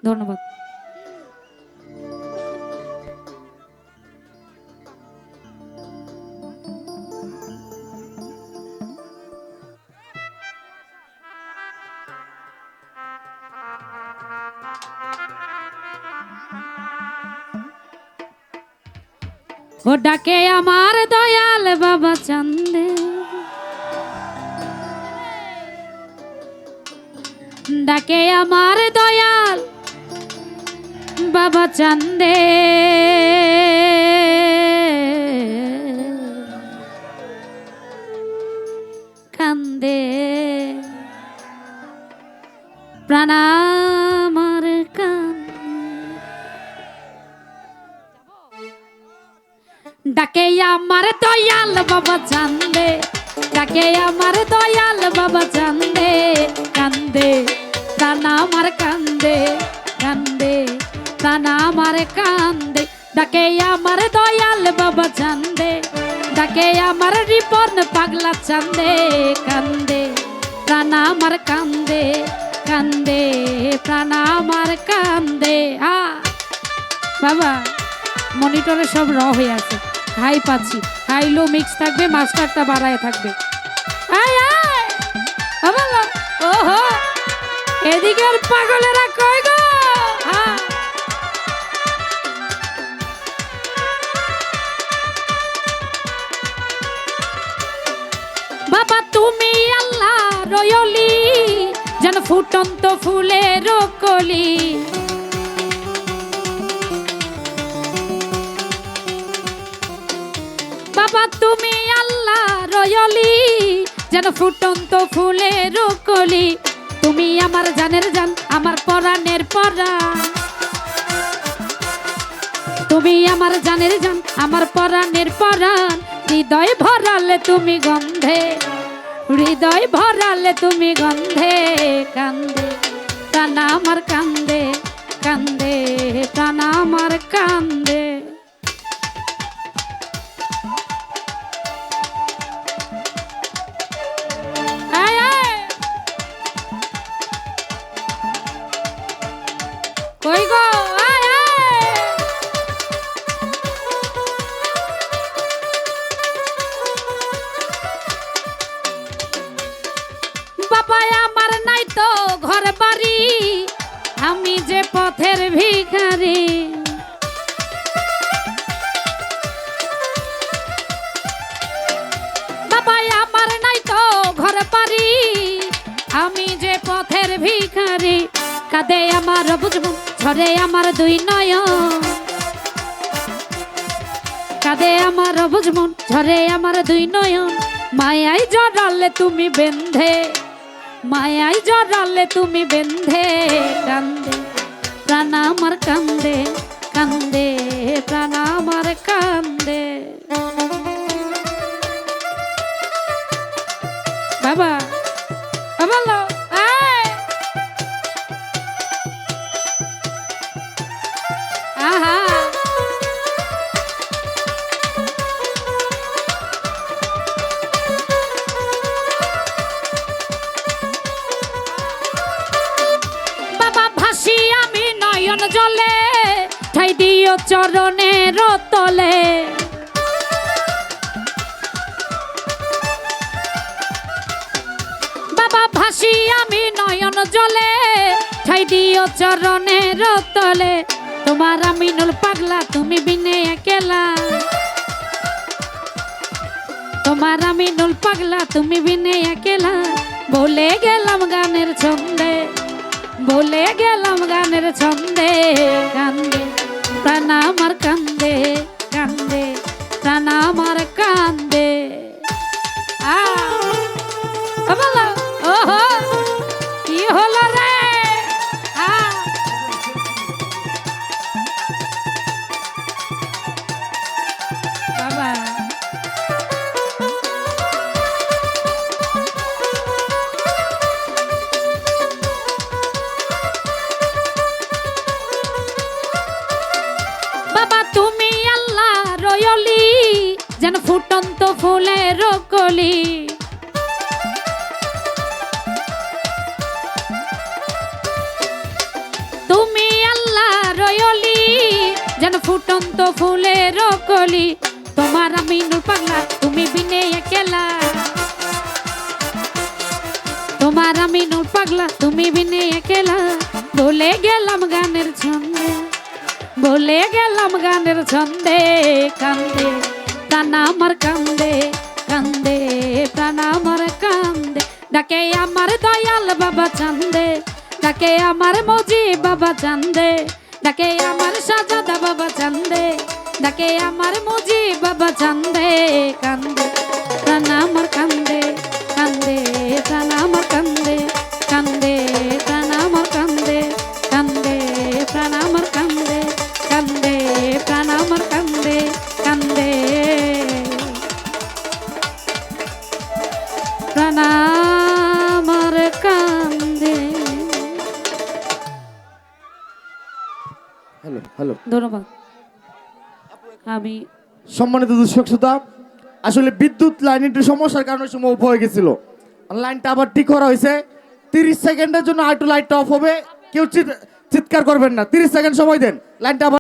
ধন্যবাদ। ও ডাকে আমার দয়াল বাবা চান্দে, ডাকে আমার দয়াল বাবা চান্দে, কান্দে প্রাণ আমার কান্দে, ডাকে আমার দয়াল বাবা চান্দে, ডাকে আমার দয়াল বাবা চান্দে, কান্দে প্রাণ আমার কান্দে, কান্দে প্রাণ আমার কান্দে, ডাকে আমার দয়াল বাবা চান্দে, ডাকে আমার রিপন পাগলা চান্দে, কান্দে প্রাণ আমার কান্দে, কান্দে প্রাণ আমার কান্দে। বাবা মনিটরে সব হয়ে আছে, হাই পাচ্ছি, হাই লো মিক্স থাকবে, মাস্টারটা বাড়ায় থাকবে। ওহো এদিকের পাগলেরা কই গো? বাবা তুমি আল্লাহ রয়লি, যেন ফুটন্ত ফুলের কলি, বাবা তুমি আল্লাহ রয়লি, যেন ফুটন্ত ফুলের কলি, তুমি আমার জানের জান, আমার পরাণের পরাণ, তুমি আমার জানের জান, আমার পরাণের পরাণ, হৃদয় ভরালে তুমি গন্ধে, হৃদয় ভরালে তুমি গন্ধে, কান্দে প্রাণ আমার কান্দে, কান্দে প্রাণ আমার কান্দে। কই গো? বাবা আমার নাই তো ঘর বাড়ি, আমি যে পথের ভিখারি, বাবা আমার নাই তো ঘর বাড়ি, আমি যে পথের ভিখারি, কাঁদে আমার বুঝবো ঝরে আমার দুই নয়ন, কাঁদে আমার বুঝবো ঝরে আমার দুই নয়ন, মায়াই জড়ালে তুমি বেন্ধে, মায়াই জড়ালে তুমি বেন্ধে, কান্দে প্রাণ আমার কান্দে, কান্দে প্রাণ আমার কান্দে। বাবা বাবা আহা বাবা ভাসি আমি নয়ন জলে, ঠাই দিও চরণের তলে, বাবা ভাসি আমি নয়ন জলে, ঠাই দিও চরণের তলে, তোমার আমি নুল পাগলা তুমি বিনে একেলা, তোমার আমি নুল পাগলা তুমি বিনে একেলা, বলে গেলাম গানের ছন্দে, বলে গেলাম গানের ছন্দে, কান্দে প্রাণ আমার কান্দে, কান্দে প্রাণ আমার কান্দে। ওহো কি হলো রে? বাবা বাবা তুমি আল্লাহ রয়লি, যেন ফুটন্ত ফুলের কলি, তুমি যেন ফুটন্ত ফুলের কলি, তোমার আমি নূর পাগলা, তুমি বিনে একেলা। তোমার আমি নূর পাগলা, তুমি বিনে একেলা। বলে গেলাম গানের ছন্দে, বলে গেলাম গানের ছন্দে, কান্দে প্রাণ আমার কান্দে, কান্দে প্রাণ আমার কান্দে। ডাকে আমার দয়াল বাবা চান্দে, ডাকে আমার মজি বাবা চান্দে, ডাকে আমার সাজাদা বাবা চান্দে, ডাকে আমার মজি বাবা চান্দে, কান্দে প্রাণ আমার কান্দে, কান্দে প্রাণ আমার কান্দে, কান্দে প্রাণ আমার কান্দে, কান্দে প্রাণ আমার কান্দে, কান্দে প্রাণ আমার কান্দে, কান্দে প্রাণ আমার কান্দে। হ্যালো হ্যালো, ধন্যবাদ। আমি সম্মানিত দর্শক শ্রোতা, আসলে বিদ্যুৎ লাইন একটু সমস্যার কারণে সময় অফ হয়ে গেছিল। লাইনটা আবার ঠিক করা হয়েছে। 30 সেকেন্ডের জন্য আর একটু লাইটটা অফ হবে। কেউ চিৎকার করবেন না, 30 সেকেন্ড সময় দেন, লাইনটা আবার